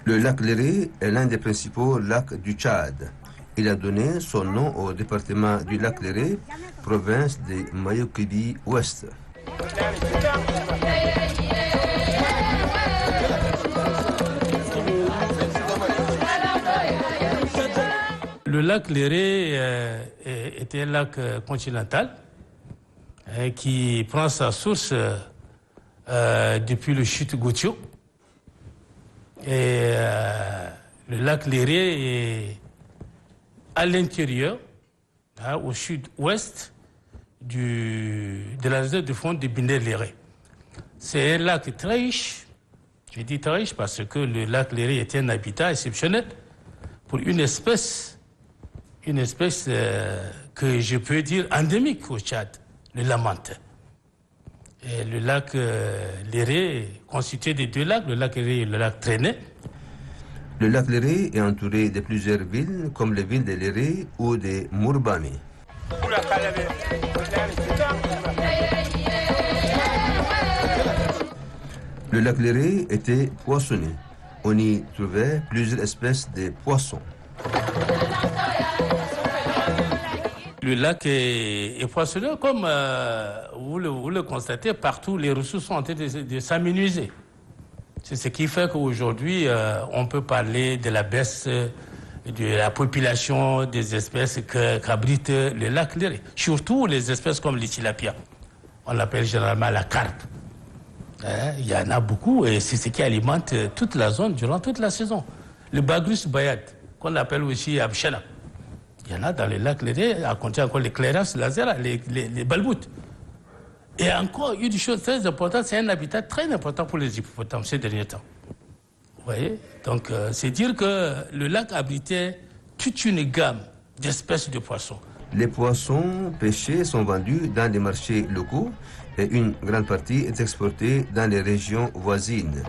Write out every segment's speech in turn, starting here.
Le lac Léré est l'un des principaux lacs du Tchad. Il a donné son nom au département du lac Léré, province de Mayo-Kébi-Ouest. Le lac Léré est un lac continental qui prend sa source depuis le chute Gotio. Et le lac Léré est à l'intérieur, au sud-ouest de la réserve de fond de Binder-Léré. C'est un lac très riche. Je dis très riche parce que le lac Léré est un habitat exceptionnel pour une espèce que je peux dire endémique au Tchad, le lamantin. Et le lac Léré est constitué de deux lacs, le lac Léré et le lac Traîné. Le lac Léré est entouré de plusieurs villes, comme les villes de Léré ou de Mourbami. Le lac Léré était poissonné. On y trouvait plusieurs espèces de poissons. Le lac est poissonneux, comme vous le constatez, partout les ressources sont en train de s'amenuiser. C'est ce qui fait qu'aujourd'hui, on peut parler de la baisse de la population des espèces qu'abrite le lac Léré. Surtout les espèces comme les tilapia. On l'appelle généralement la carpe. Il y en a beaucoup et c'est ce qui alimente toute la zone durant toute la saison. Le bagrus bayad, qu'on appelle aussi abchala. Il y en a dans le lac Léré, à compter encore les clairas, les balboutes. Et encore, une chose très importante, c'est un habitat très important pour les hippopotames ces derniers temps. Vous voyez? Donc, c'est dire que le lac abritait toute une gamme d'espèces de poissons. Les poissons pêchés sont vendus dans les marchés locaux et une grande partie est exportée dans les régions voisines.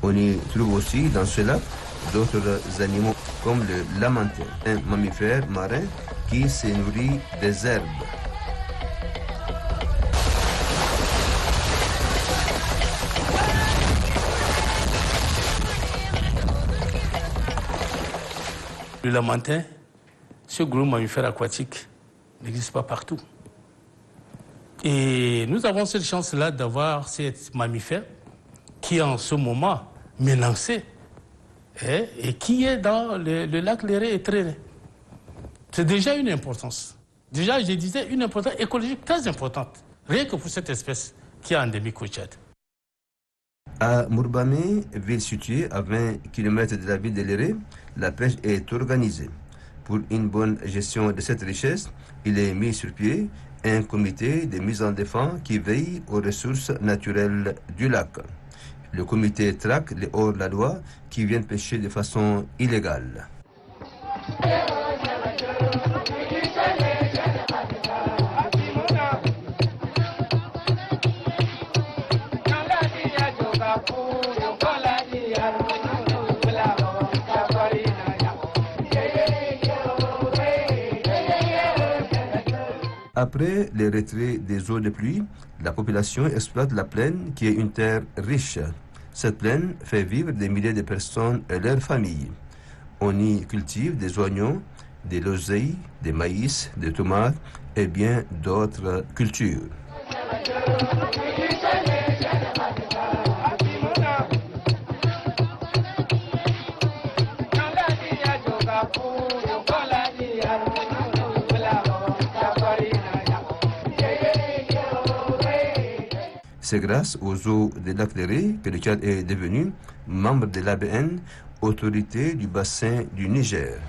On y trouve aussi dans ce lac d'autres animaux comme le lamantin, un mammifère marin qui se nourrit des herbes. Le lamantin, ce gros mammifère aquatique, n'existe pas partout. Et nous avons cette chance-là d'avoir cet mammifère qui en ce moment menacé et qui est dans le lac Léré et Traîné. C'est déjà une importance. Déjà, je disais, une importance écologique très importante, rien que pour cette espèce qui est endémique au Tchad. À Mourbami, ville située à 20 km de la ville de Léré, la pêche est organisée. Pour une bonne gestion de cette richesse, il est mis sur pied un comité de mise en défense qui veille aux ressources naturelles du lac. Le comité traque les hors-la-loi qui viennent pêcher de façon illégale. Après le retrait des eaux de pluie, la population exploite la plaine qui est une terre riche. Cette plaine fait vivre des milliers de personnes et leurs familles. On y cultive des oignons, des l'oseille, des maïs, des tomates et bien d'autres cultures. C'est grâce aux eaux des lacs Léré que le Tchad est devenu membre de l'ABN, autorité du bassin du Niger.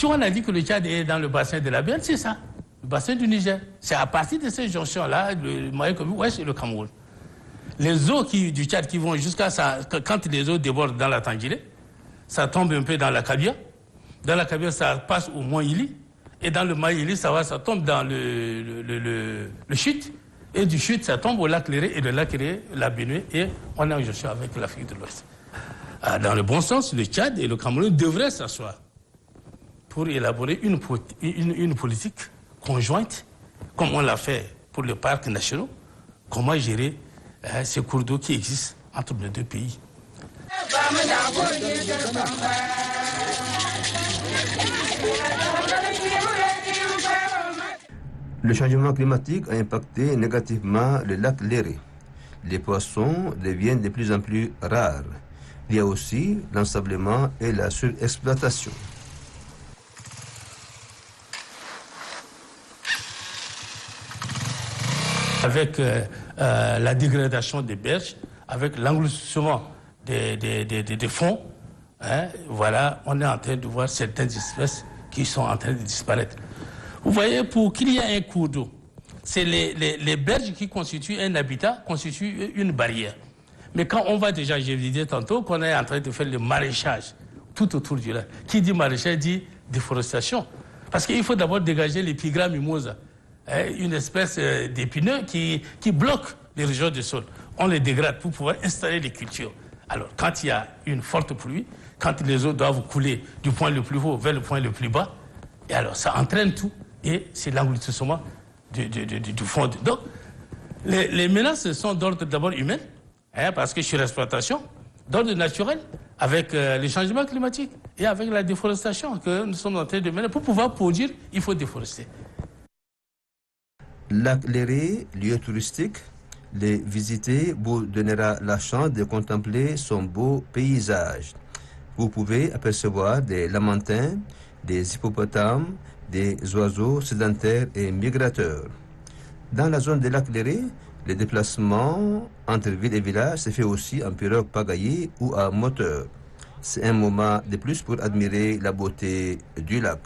Si on a dit que le Tchad est dans le bassin de la Bienne, c'est ça, le bassin du Niger. C'est à partir de ces jonctions-là, le moyen commun, ouais, c'est le Cameroun. Les eaux du Tchad qui vont jusqu'à ça, quand les eaux débordent dans la Tangilé, ça tombe un peu dans la Kabia. Dans la Kabia, ça passe au Mont Ili. Et dans le Mont Ili, ça tombe dans le Chute. Et du Chute, ça tombe au lac Léré. Et de lac Léré, la Bénué. Et on est en jonction avec l'Afrique de l'Ouest. Dans le bon sens, le Tchad et le Cameroun devraient s'asseoir pour élaborer une politique conjointe, comme on l'a fait pour les parcs nationaux. Comment gérer ces cours d'eau qui existent entre les deux pays. Le changement climatique a impacté négativement le lac Léré. Les poissons deviennent de plus en plus rares. Il y a aussi l'ensablement et la surexploitation. Avec la dégradation des berges, avec l'engloutissement des fonds, voilà, on est en train de voir certaines espèces qui sont en train de disparaître. Vous voyez, pour qu'il y ait un cours d'eau, c'est les berges qui constituent un habitat, constituent une barrière. Mais quand on va déjà, je vous disais tantôt, qu'on est en train de faire le maraîchage tout autour du lac. Qui dit maraîchage dit déforestation. Parce qu'il faut d'abord dégager l'Epigra mimosa, une espèce d'épineux qui bloque les régions du sol. On les dégrade pour pouvoir installer les cultures. Alors, quand il y a une forte pluie, quand les eaux doivent couler du point le plus haut vers le point le plus bas, et alors ça entraîne tout, et c'est l'engloutissement du fond. Donc, les menaces sont d'ordre d'abord humain, parce que sur l'exploitation, d'ordre naturel, avec les changements climatiques et avec la déforestation que nous sommes en train de mener. Pour pouvoir produire, il faut déforester. Lac Léré, lieu touristique, les visiter vous donnera la chance de contempler son beau paysage. Vous pouvez apercevoir des lamantins, des hippopotames, des oiseaux sédentaires et migrateurs. Dans la zone des lacs Léré, les déplacements entre ville et village se fait aussi en pirogue pagaille ou à moteur. C'est un moment de plus pour admirer la beauté du lac.